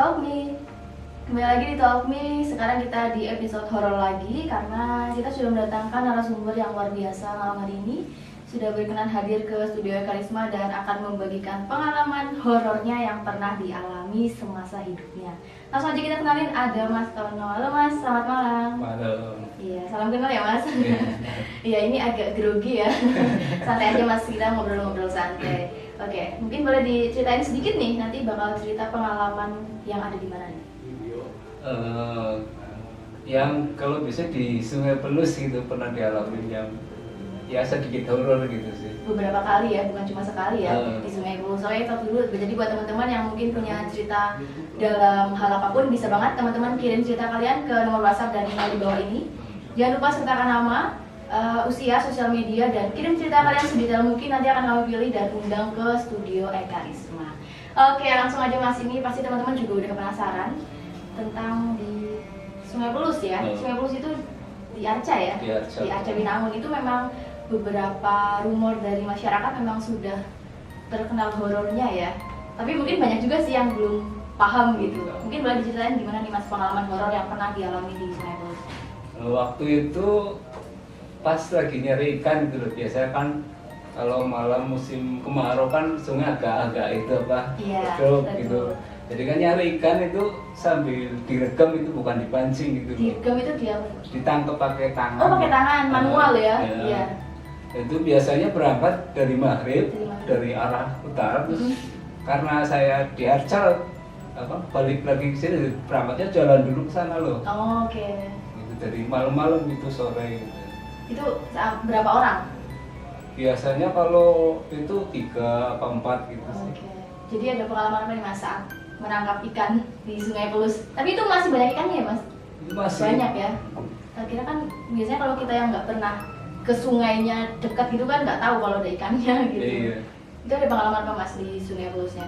Talk Me. Kembali lagi di Talk Me. Sekarang kita di episode horor lagi karena kita sudah mendatangkan narasumber yang luar biasa malam hari ini. Sudah berkenan hadir ke studio Karisma dan akan membagikan pengalaman horornya yang pernah dialami semasa hidupnya. Langsung aja kita kenalin, ada Mas Tono. Halo Mas, selamat malam. Malam. Iya, salam kenal ya Mas. Iya, ini agak grogi ya. Santai aja Mas, kita ngobrol-ngobrol santai. Oke, mungkin boleh diceritain sedikit nih, nanti bakal cerita pengalaman yang ada di mana nih? Yang kalau bisa di Sungai Pelus gitu pernah dialami yang ya sedikit horor gitu sih. Beberapa kali ya, bukan cuma sekali ya, di Sungai Pelus. Soalnya itu dulu, jadi buat teman-teman yang mungkin punya cerita dalam hal apapun, bisa banget teman-teman kirim cerita kalian ke nomor WhatsApp dan email di bawah ini. Jangan lupa sertakan nama, usia, sosial media, dan kirim cerita kalian sedetail mungkin, nanti akan kami pilih dan undang ke studio Karisma. Oke, langsung aja Mas, ini pasti teman-teman juga udah penasaran tentang di Sungai Pelus ya. Sungai Pelus itu di Arca ya? Di Arca Binangun itu memang beberapa rumor dari masyarakat memang sudah terkenal horornya ya. Tapi mungkin banyak juga sih yang belum paham gitu. Mungkin boleh diceritain gimana nih Mas pengalaman horor yang pernah dialami di Sungai Pelus? Waktu itu pas lagi nyari ikan gitu loh. Biasanya kan kalau malam musim kemarau kan sungai agak itu apa? Iya, gitu. Jadi kan nyari ikan itu sambil direkam, itu bukan dipancing gitu loh. Direkam itu dia ditangkap pakai tangan. Oh, pakai tangan manual ya? Iya. Itu biasanya berangkat dari maghrib, dari arah utara, terus karena saya di Arca balik lagi ke sini, berangkatnya jalan dulu ke sana loh. Oh, oke. Gitu, dari malam-malam itu sore gitu. Itu berapa orang? Biasanya kalau itu 3 atau 4 gitu sih. Oke. Jadi ada pengalaman apa nih Mas saat menangkap ikan di Sungai Pelus? Tapi itu masih banyak ikannya ya Mas? Itu masih banyak ya. Kira kan biasanya kalau kita yang nggak pernah ke sungainya dekat gitu kan nggak tahu kalau ada ikannya gitu. Iya. Itu ada pengalaman apa Mas di Sungai Pelusnya?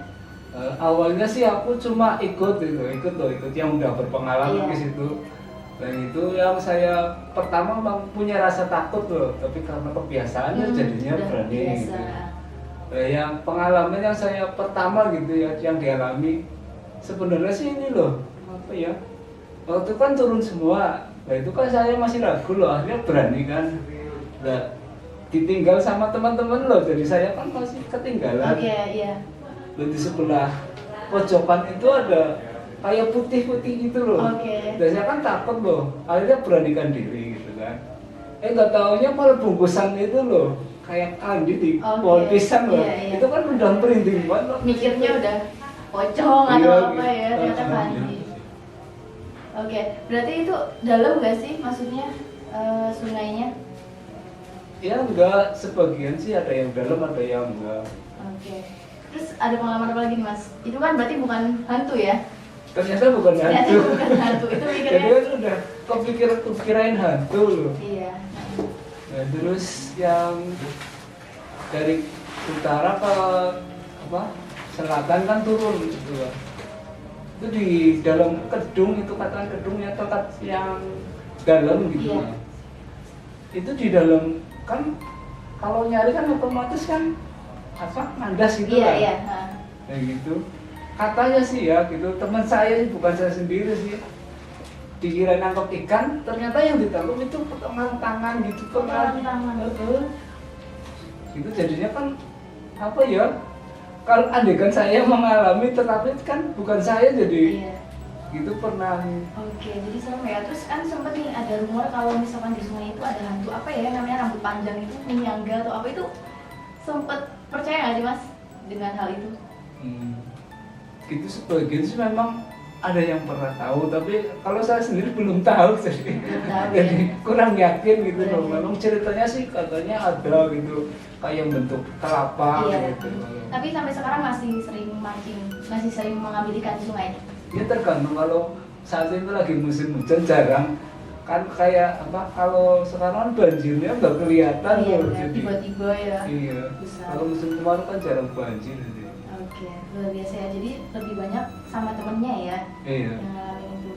Awalnya sih aku cuma ikut yang udah berpengalaman di situ. Dan itu yang saya pertama memang punya rasa takut loh, tapi karena kebiasaannya jadinya berani gitu. Yang pengalaman yang saya pertama gitu ya yang dialami sebenarnya sih ini loh, apa ya? Waktu kan turun semua. Nah itu kan saya masih ragu loh, akhirnya berani kan. Nah, ditinggal sama teman-teman loh, jadi saya kan masih ketinggalan. Oke, iya. Lalu di sebelah pojokan itu ada kayak putih-putih gitu loh. Oke. Dan saya kan takut loh, akhirnya beranikan diri gitu kan. Nggak taunya malah bungkusan itu loh, kayak kandi di pohon pisang loh. Iya. Itu kan udah merinding banget. Mikirnya udah pocong atau apa ya, ternyata kandi. Oke, berarti itu dalam nggak sih maksudnya sungainya? Ya enggak, sebagian sih ada yang dalam, ada yang enggak. Oke. Terus ada pengalaman apa lagi nih Mas? Itu kan berarti bukan hantu ya? Ternyata bukan hantu. Ternyata bukan hantu, itu mikirnya. Jadi kan udah kepikirain hantu loh. Iya. Nah, terus yang dari utara ke selatan kan turun gitu loh. Itu di dalam kedung, itu katakan kedungnya tempat yang dalam gitu. Iya. Itu di dalam kan kalau nyari kan otomatis kan ngandas gitu kan. Iya. Kayak gitu. Katanya sih ya gitu, teman saya sih, bukan saya sendiri sih. Dikira nangkep ikan, ternyata yang ditangkap itu potongan tangan gitu kan. Itu jadinya kan apa ya? Kalau andaikan saya mengalami, tetapi kan bukan saya jadi gitu pernah. Oke, jadi serem ya. Terus kan sempet nih ada rumor kalau misalkan di sungai itu ada hantu apa ya namanya, rambut panjang itu menyangga atau apa, itu sempet percaya nggak sih Mas dengan hal itu? Gitu sebagian sih memang ada yang pernah tahu, tapi kalau saya sendiri belum tahu jadi kurang yakin gitu loh. Memang ceritanya sih katanya ada gitu kayak bentuk kelapa gitu. Tapi sampai sekarang masih sering mancing, masih sering mengambil ikan di sungai? Ya tergantung, kalau saat itu lagi musim hujan jarang kan, kayak kalau sekarang kan banjirnya nggak kelihatan loh. Tiba-tiba ya. Iya. Kalau musim kemarau kan jarang banjir jadi. Oke, luar biasa ya. Jadi lebih banyak sama temennya ya. Iya. Yang ngalamin itu.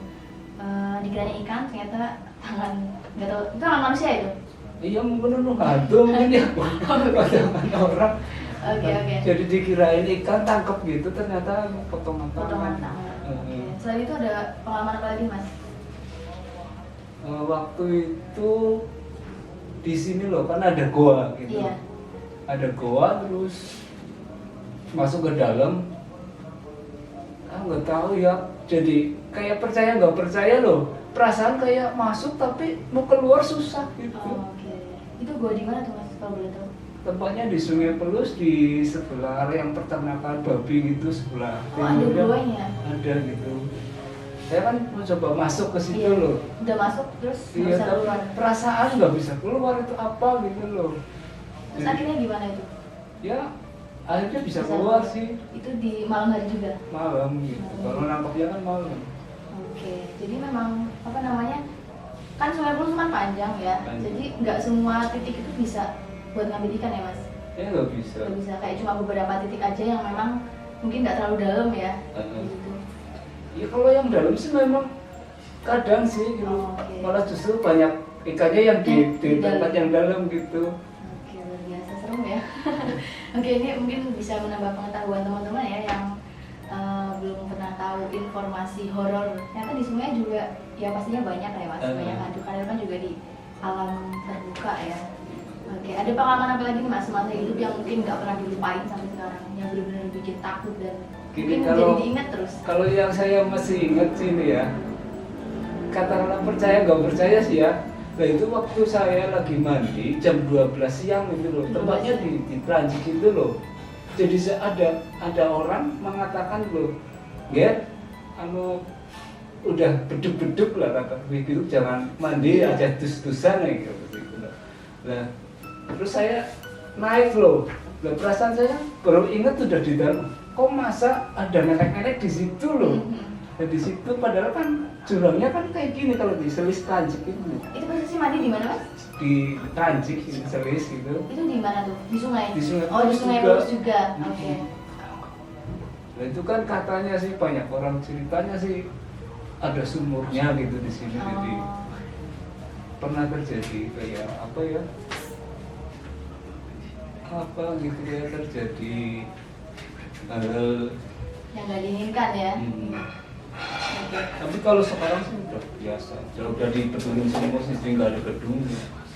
Dikiranya ikan, ternyata tangan, nggak tahu, itu tangan manusia itu? Iya, mungkin hantu mungkin ya. Potongan orang. Oke. Jadi dikirain ikan tangkap gitu, ternyata potongan tangan. Selain itu ada pengalaman apa lagi Mas? Waktu itu di sini loh kan ada goa gitu. Iya. Ada goa terus masuk ke dalam. Nggak tahu ya. Jadi kayak percaya nggak percaya loh. Perasaan kayak masuk tapi mau keluar susah gitu. Oke. Itu gua di mana tuh Mas kalau boleh tahu? Tempatnya di Sungai Pelus di sebelah area yang peternakan babi gitu sebelah Ada timurnya. goanya. Ada gitu. Saya kan mau coba masuk ke situ Iya. loh. Udah masuk terus nggak Iya, bisa tapi keluar. perasaan nggak bisa keluar itu apa gitu loh. Terus akhirnya gimana itu? Ya akhirnya bisa keluar sih Itu di malam hari juga. malam gitu. Kalau nangkapnya kan malam. Oke, jadi memang apa namanya? Kan Sungai Pelus kan panjang ya. Panjang. Jadi nggak semua titik itu bisa buat ngambil ikan ya Mas. Ya nggak bisa. Nggak bisa, kayak cuma beberapa titik aja yang memang mungkin nggak terlalu dalam ya. Gitu. Ya kalau yang dalam sih memang kadang sih gitu. Oke. Malah justru banyak ikannya yang di Di tempat dalam. yang dalam gitu. Oke, luar biasa serem ya. Oke, ini mungkin bisa menambah pengetahuan teman-teman ya yang belum pernah tahu informasi horor. Ternyata di sungai juga ya pastinya banyak ya Mas. Banyak hantu karena kan juga di alam terbuka ya. Oke, ada pengalaman apa lagi nih Mas semasa hidup yang mungkin nggak pernah dilupain sampai sekarang, yang benar-benar bikin takut dan Gini, mungkin jadi diingat terus? Kalau yang saya masih ingat sih ini ya, katakanlah percaya nggak percaya sih ya. Nah itu waktu saya lagi mandi jam 12 siang gitu loh, tempatnya di Prancis gitu loh. Jadi ada orang mengatakan loh, Ger, udah beduk-beduk lah kata begitu, jangan mandi aja dus-dusan ya gitu. Nah terus saya naik loh, perasaan saya baru ingat udah di dalam. Kok masa ada nenek-nenek di situ loh? Nah, di situ padahal kan jurangnya kan kayak gini kalau di Selis Kancik itu. Itu posisi mandi di mana Mas? Di Kancik, di Selis gitu. Itu di mana tuh? Di sungai? Di Sungai Oh, di Pelus Sungai juga. Pelus juga. Oke. Nah itu kan katanya sih banyak orang ceritanya sih ada sumurnya gitu di sini. Jadi Oh. pernah terjadi kayak apa ya? Apa gitu ya, terjadi hal-hal. Yang nggak diinginkan ya. Oke. Tapi kalau sekarang sih udah biasa. Udah dibetulin semua sih, nggak ada gedung.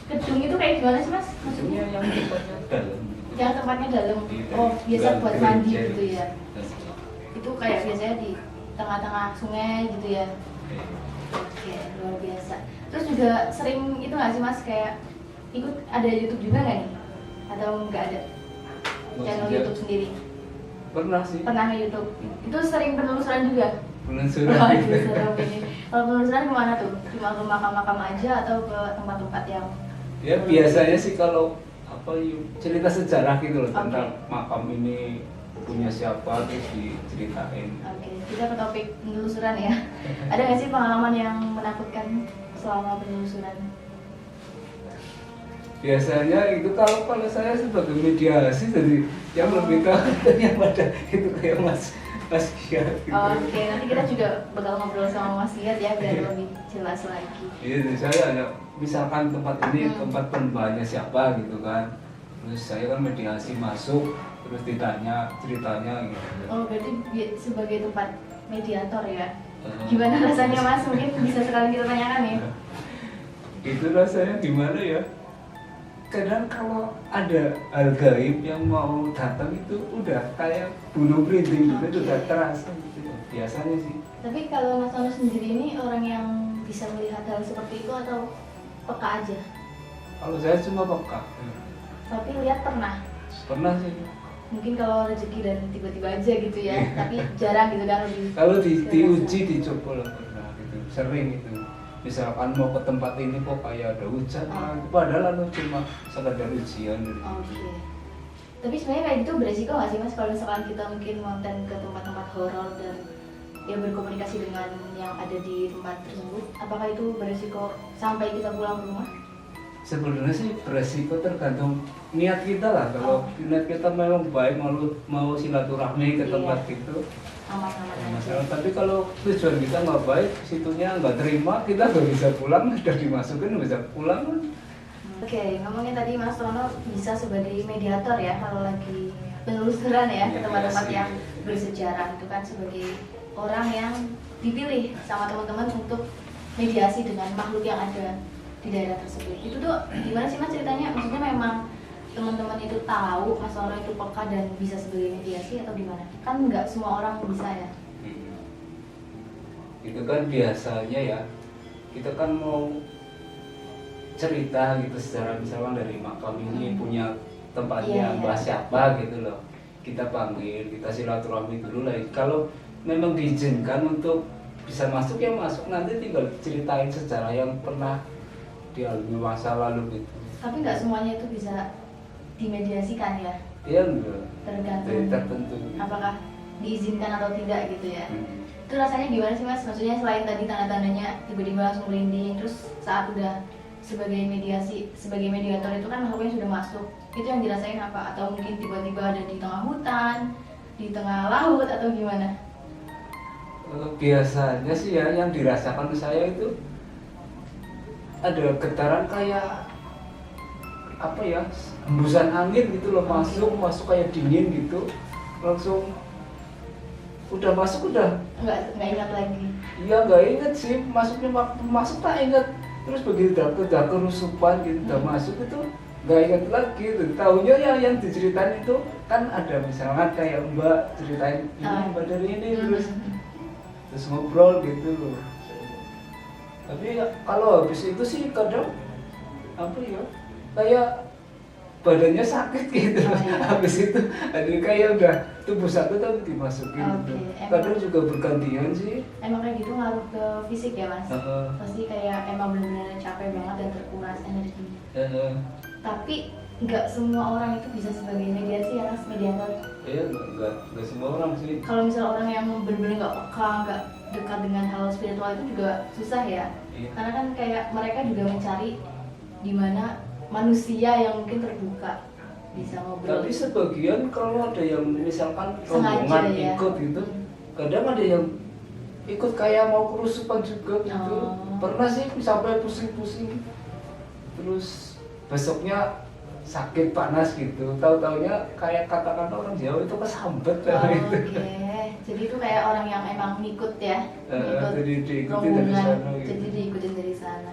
Gedung itu kayak gimana sih Mas? Maksudnya Maksudnya? yang tempatnya dalam. Yang tempatnya dalam. Iya, Oh, biasa dalam buat gereja mandi gitu ya. Nah, Itu kayak biasanya di tengah-tengah sungai gitu ya. Oke, luar biasa. Terus juga sering itu nggak sih Mas kayak ikut ada YouTube juga nggak nih? Atau nggak ada? Channel Maksudnya- YouTube sendiri? Pernah sih. Pernah ke YouTube? Itu sering penelusuran juga? Penelusuran Wah, gitu. serem ini. Kalau penelusuran kemana tuh? Cuma ke makam-makam aja atau ke tempat-tempat yang Ya biasanya sih kalau apa cerita sejarah gitu loh Oke. tentang makam ini punya siapa terus diceritain. Oke, kita ke topik penelusuran ya. Ada nggak sih pengalaman yang menakutkan selama penelusuran? Biasanya itu kalau saya sebagai mediasi jadi yang lebih takutnya pada itu kayak Mas Gia gitu. Oke, nanti kita juga bakal ngobrol sama Mas Giat ya biar lebih jelas lagi. Iya, jadi saya hanya misalkan tempat ini Hmm. tempat penyembahnya siapa gitu kan. Terus saya kan mediasi masuk terus ditanya ceritanya gitu. Oh, berarti sebagai tempat mediator ya? Eh. Gimana rasanya Mas? Mungkin bisa sekali kita tanyakan nih. Itu rasanya gimana ya? Kadang kalau ada hal gaib yang mau datang itu udah kayak bunuh merinding gitu, Oke. udah terasa gitu. Biasanya sih. Tapi kalau Mas Tono sendiri ini orang yang bisa melihat hal seperti itu atau peka aja? Kalau saya cuma peka. Tapi lihat pernah? Pernah sih. Mungkin kalau rezeki dan tiba-tiba aja gitu ya, Iya. tapi jarang gitu kan lebih. Kalau diuji dicoba lah pernah gitu. Sering gitu. Misalkan mau ke tempat ini kok kayak ada hujan, padahal cuma sekadar ujian gitu. Oke. Tapi sebenarnya kayak gitu beresiko nggak sih Mas kalau misalkan kita mungkin konten ke tempat-tempat horor dan ya berkomunikasi dengan yang ada di tempat tersebut, apakah itu beresiko sampai kita pulang ke rumah? Sebenarnya sih beresiko tergantung niat kita lah. Kalau niat kita memang baik mau silaturahmi ke Iya. tempat itu, Aman-aman nggak aja. masalah. Tapi kalau tujuan kita nggak baik, situnya nggak terima, kita nggak bisa pulang, sudah dimasukin nggak bisa pulang. Oke, ngomongin tadi Mas Tono bisa sebagai mediator ya kalau lagi penelusuran ya ke Iya, tempat-tempat iya sih. yang bersejarah itu kan sebagai orang yang dipilih sama teman-teman untuk mediasi dengan makhluk yang ada di daerah tersebut. Itu tuh gimana sih Mas ceritanya? Maksudnya memang teman-teman itu tahu Mas Tono itu peka dan bisa sebagai mediasi atau gimana? Kan nggak semua orang bisa ya. Itu kan biasanya ya, kita kan mau cerita gitu secara misalkan dari makam ini punya tempatnya Mbah siapa gitu loh, kita panggil, kita silaturahmi dulu lah. Kalau memang diizinkan untuk bisa masuk ya masuk, nanti tinggal ceritain sejarah yang pernah dialami masa lalu gitu. Tapi nggak semuanya itu bisa dimediasikan ya? Iya enggak, Tergantung tertentu apakah diizinkan atau tidak gitu ya. Itu rasanya gimana sih Mas? Maksudnya selain tadi tanda-tandanya tiba-tiba langsung merinding, terus saat udah sebagai mediasi, sebagai mediator itu kan makhluknya sudah masuk, itu yang dirasain apa? Atau mungkin tiba-tiba ada di tengah hutan, di tengah laut atau gimana? Biasanya sih ya yang dirasakan saya itu ada getaran kayak apa ya, hembusan angin gitu loh, masuk kayak dingin gitu, langsung udah masuk udah Nggak ingat lagi. iya nggak inget sih masuknya, waktu masuk tak inget, terus begitu udah kerusupan gitu udah masuk itu nggak inget lagi gitu. Tahunya ya yang diceritain itu kan ada misalnya kayak Mbak ceritain ini Mbak dari ini terus ngobrol gitu loh. Tapi ya, kalau habis itu sih kadang apa ya, kayak badannya sakit gitu. Habis itu ada kayak udah tubuh sakit tapi dimasukin gitu. Kadang juga bergantian sih. Emang kayak gitu ngaruh ke fisik ya Mas? Pasti kayak emang benar-benar capek banget dan terkuras energi. Tapi nggak semua orang itu bisa sebagai mediasi ya Mas, mediator. Iya nggak semua orang sih. Kalau misal orang yang benar-benar nggak peka, nggak dekat dengan hal spiritual itu juga susah ya. Karena kan kayak mereka juga mencari di mana manusia yang mungkin terbuka bisa ngobrol. Tapi sebagian kalau ada yang misalkan rombongan ya. ikut gitu, kadang ada yang ikut kayak mau kerusupan juga gitu. Pernah sih sampai pusing-pusing, terus besoknya sakit panas gitu. Tahu-taunya kayak katakan orang Jawa itu kesambet gitu. Jadi itu kayak orang yang emang ngikut ya, jadi diikutin dari sana gitu. Jadi diikutin dari sana.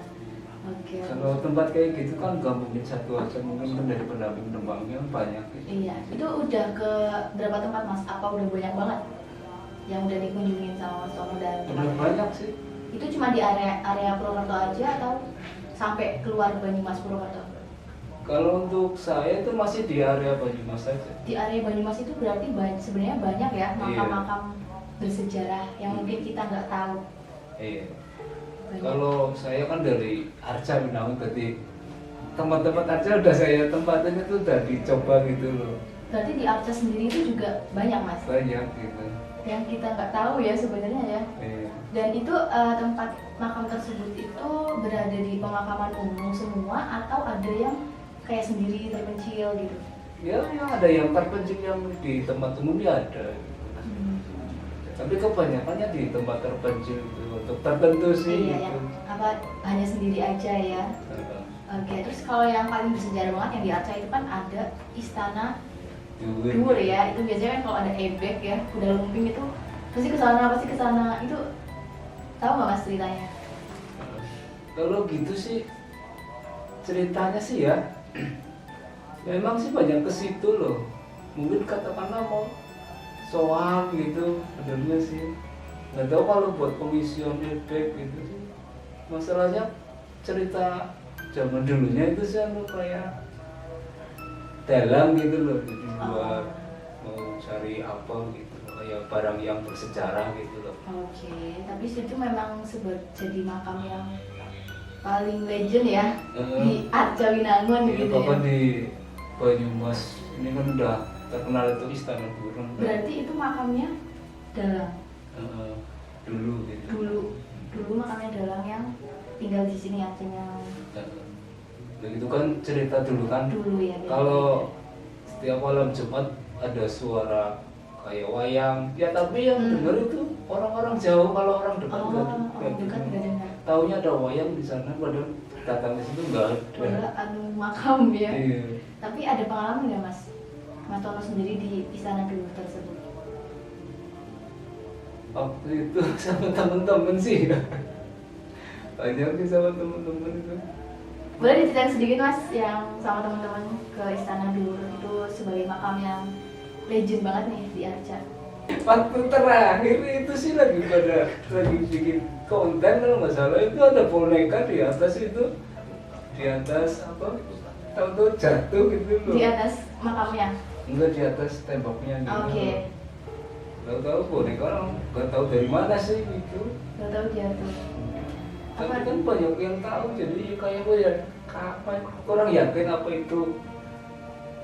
Kalau tempat kayak gitu kan gak mungkin satu aja, mungkin kan dari pendamping-pendampingnya banyak gitu. Iya, itu udah ke berapa tempat Mas? Apa udah banyak banget yang udah dikunjungin sama Mas Tono dan udah banyak sih. Itu cuma di area Purwokerto aja atau sampai keluar Banyumas Purwokerto? Kalau untuk saya itu masih di area Banyumas saja. Di area Banyumas itu berarti sebenarnya banyak ya makam-makam bersejarah yang mungkin kita nggak tahu. Iya. Kalau saya kan dari Arca Winangun, berarti tempat-tempat Arca udah saya tempatin itu udah dicoba gitu loh. Berarti di Arca sendiri itu juga banyak Mas? Banyak gitu. Yang kita nggak tahu ya sebenarnya ya. Iya. Dan itu tempat makam tersebut itu berada di pemakaman umum semua atau ada yang kayak sendiri terpencil gitu? Ya, ada yang terpencil yang di tempat umum ya ada. Tapi kebanyakannya di tempat terpencil itu untuk tertentu sih. Iya, gitu. Apa hanya sendiri aja ya? Terus kalau yang paling bersejarah banget yang di Arca itu kan ada Istana Dhuwur ya. Itu biasanya kan kalau ada ebek ya, kuda lumping itu pasti ke sana. Itu tahu nggak Mas ceritanya? Kalau gitu sih ceritanya sih ya, memang sih banyak ke situ loh. Mungkin katakanlah mau soal gitu, benernya sih. Nggak tahu kalau buat komisioner back gitu sih. Masalahnya cerita zaman dulunya itu sih kayak dalam gitu loh, jadi buat mau cari apa gitu, kayak barang yang bersejarah gitu loh. Tapi itu memang jadi makam yang paling legend ya di Arca Winangun gitu ya. Di Banyumas ini kan udah terkenal itu Istana Burung. Berarti itu makamnya dalang. Dulu gitu. Dulu makamnya dalang yang tinggal di sini artinya. Itu kan cerita dulu kan. Dulu ya. Kalau setiap malam Jumat ada suara kayak wayang. Ya tapi yang dengar itu orang-orang jauh, kalau orang dekat nggak dengar. Taunya ada wayang di sana, padahal datang ke situ nggak ada. Makam ya. Iya. Tapi ada pengalaman nggak Mas Tono sendiri di Istana Dhuwur tersebut? Waktu itu sama temen-temen sih banyak sih sama temen-temen itu. Boleh diceritain sedikit mas yang sama teman-teman ke Istana Dur itu sebagai makam yang legend banget nih di Arca. Waktu terakhir itu sih lagi bikin konten kalau nggak salah, itu ada boneka di atas itu, di atas apa, tahu-tahu jatuh gitu loh. Di atas makamnya. Enggak, di atas temboknya gitu. Oke. Tahu-tahu boneka orang nggak tahu dari mana sih gitu. Gak tahu jatuh. Tapi kan banyak yang tahu, jadi kayak gue ya apa, kurang yakin apa itu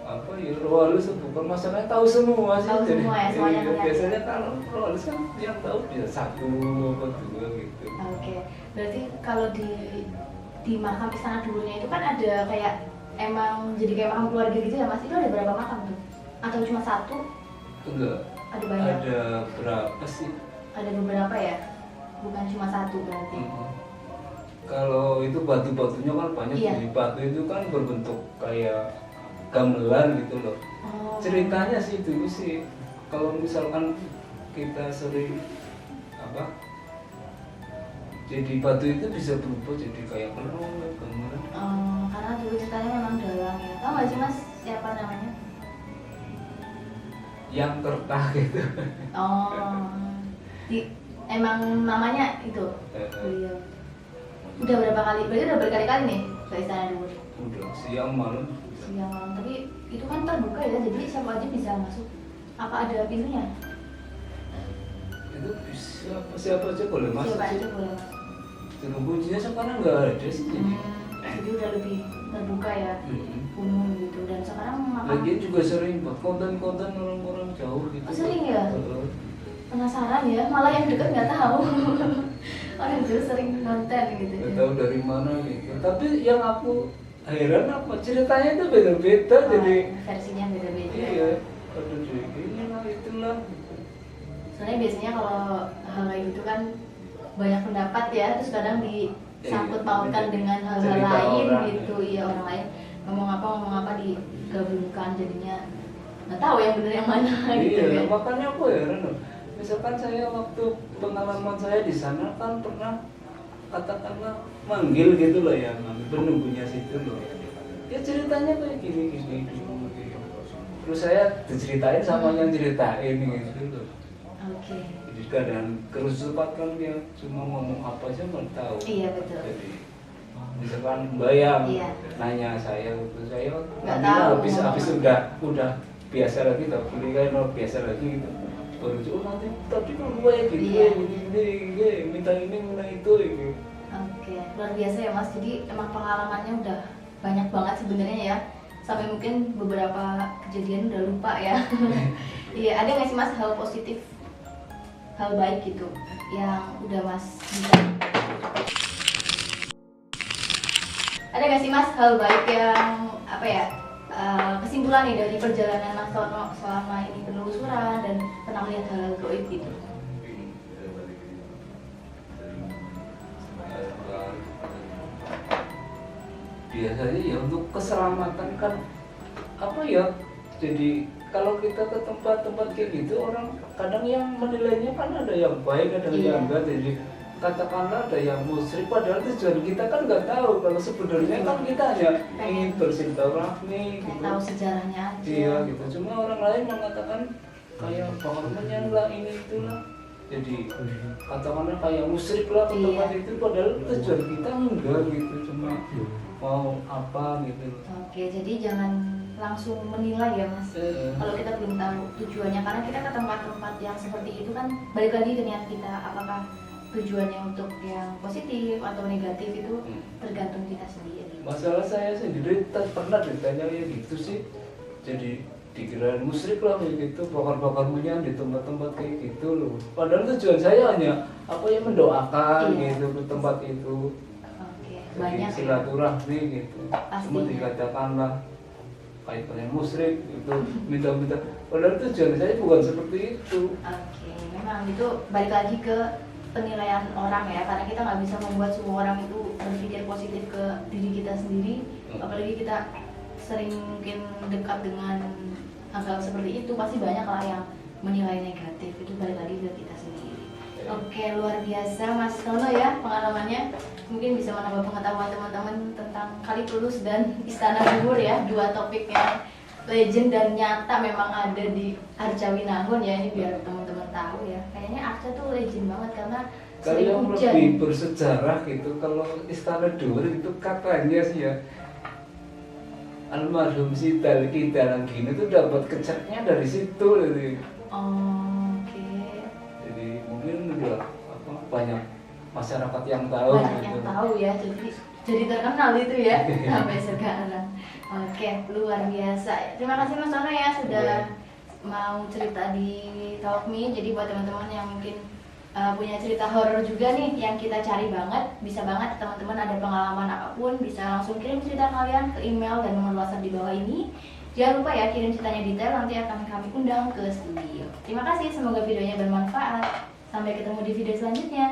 apa ya roh halus, bukan masalahnya tahu semua sih. Tahu semua ya, semuanya iya, kelihatan. biasanya kalau roh halus kan yang tahu bisa satu apa dua gitu. Oke. Berarti kalau di makam Istana Durnya itu kan ada kayak emang jadi kayak makam keluarga gitu ya mas? Itu ada berapa makam tuh? Atau cuma satu? Enggak, Ada banyak? ada berapa sih? Ada beberapa ya? Bukan cuma satu berarti? Kalau itu batu-batunya kan banyak, Iya. jadi batu itu kan berbentuk kayak gamelan gitu loh. Oh. Ceritanya sih dulu sih, kalau misalkan kita sering apa, jadi batu itu bisa berubah jadi kayak gamelan. Karena dulu ceritanya memang dalam ya. Tahu nggak sih mas siapa namanya? Yang kertah gitu. Oh, emang namanya itu beliau. Udah berapa kali? Berarti udah berkali-kali nih ke Istana Dur. Udah siang malam. Siang malam. Tapi itu kan terbuka ya, jadi siapa aja bisa masuk. Apa ada pintunya? Itu bisa siapa aja boleh masuk Siapa sih. aja boleh masuk. Cuma kuncinya sekarang nggak ada sih. Jadi udah lebih terbuka ya, umum gitu. Dan sekarang Lagian juga sering buat konten-konten orang-orang jauh gitu. Oh, sering ya? Heeh. penasaran ya, malah yang deket nggak tahu. Orang jauh sering konten gitu. Nggak tahu dari mana gitu. Tapi yang aku heran apa ceritanya itu beda-beda, jadi versinya beda-beda. iya, ada ini lah itulah. Soalnya biasanya kalau hal kayak gitu kan banyak pendapat ya, terus kadang disangkut pautkan dengan hal-hal Cerita lain orang, gitu. Iya, orang lain ngomong apa digabungkan jadinya nggak tahu yang bener yang mana gitu Iya, kan. makanya aku heran loh. Misalkan saya waktu pengalaman saya di sana kan pernah katakanlah manggil gitu loh ya, penunggunya situ loh. Ya ceritanya kayak gini. Terus saya diceritain sama yang ceritain gitu loh. Oke. Jadi keadaan kerusuhan kan dia cuma ngomong apa aja nggak tahu. Iya betul. Jadi misalkan bayang Iya. nanya saya itu saya Nggak nanti tahu. habis udah biasa lagi, tak beli kayak biasa lagi gitu. Baru oh nanti tadi kan kayak gitu, Iya. gini, minta ini minta itu gitu. Oke, luar biasa ya Mas. Jadi emang pengalamannya udah banyak banget sebenarnya ya. Sampai mungkin beberapa kejadian udah lupa ya. Iya, ada nggak sih Mas hal positif, hal baik gitu yang udah Mas bisa? Ada nggak sih Mas hal baik yang apa ya? Kesimpulan nih dari perjalanan Mas Tono selama ini penelusuran dan pernah melihat hal gaib gitu. Biasanya ya untuk keselamatan kan apa ya, jadi kalau kita ke tempat-tempat kayak gitu orang kadang yang menilainya kan ada yang baik ada Iya. yang enggak, jadi katakanlah ada yang musyrik padahal tujuan kita kan nggak tahu kalau sebenarnya kan kita hanya ingin bersilaturahmi Kayak gitu. tahu sejarahnya aja. Iya gitu, cuma orang lain mengatakan kayak bangunannya lah ini itulah, jadi katakanlah kayak musyrik lah ke tempat Iya. itu padahal tujuan kita enggak gitu, cuma mau apa gitu. Oke, jadi jangan langsung menilai ya Mas. Kalau kita belum tahu tujuannya, karena kita ke tempat-tempat yang seperti itu kan balik lagi ke niat kita, apakah tujuannya untuk yang positif atau negatif itu tergantung kita sendiri. Masalah saya sendiri pernah ditanya ya gitu sih, jadi dikira musyrik lah gitu, bakar-bakar minyak di tempat-tempat kayak gitu loh. Padahal tujuan saya hanya apa ya, mendoakan Iya. gitu ke tempat itu. Oke, Jadi banyak ya. silaturahmi gitu. Pastinya. Cuma dikatakanlah kaitannya musyrik itu, minta-minta. Padahal tujuan saya bukan seperti itu. Oke, memang itu balik lagi ke penilaian orang ya, karena kita nggak bisa membuat semua orang itu berpikir positif ke diri kita sendiri, apalagi kita sering mungkin dekat dengan hal-hal seperti itu, pasti banyak lah yang menilai negatif, itu balik lagi ke kita sendiri. Oke, luar biasa Mas Nono ya pengalamannya. Mungkin bisa menambah pengetahuan teman-teman tentang Kali Kulus dan Istana Bubur ya, dua topik yang legend dan nyata memang ada di Arca-Winangun ya. Ini biar teman-teman tahu ya. Kayaknya Arca tuh legend banget karena Kalau sering yang hujan. lebih bersejarah gitu, kalau Istana Dur itu katanya sih ya, almarhum si Dalki Dalanggini itu dapat keceknya dari situ gitu. Oke. Jadi mungkin udah banyak masyarakat yang tahu Banyak gitu. yang tahu ya, jadi terkenal itu ya sampai sekarang. Oke, luar biasa. Terima kasih Mas Nono ya sudah mau cerita di Talk Me. Jadi buat teman-teman yang mungkin punya cerita horor juga nih yang kita cari banget, bisa banget teman-teman ada pengalaman apapun bisa langsung kirim cerita kalian ke email dan nomor WhatsApp di bawah ini. Jangan lupa ya kirim ceritanya detail, nanti akan kami undang ke studio. Terima kasih, semoga videonya bermanfaat. Sampai ketemu di video selanjutnya.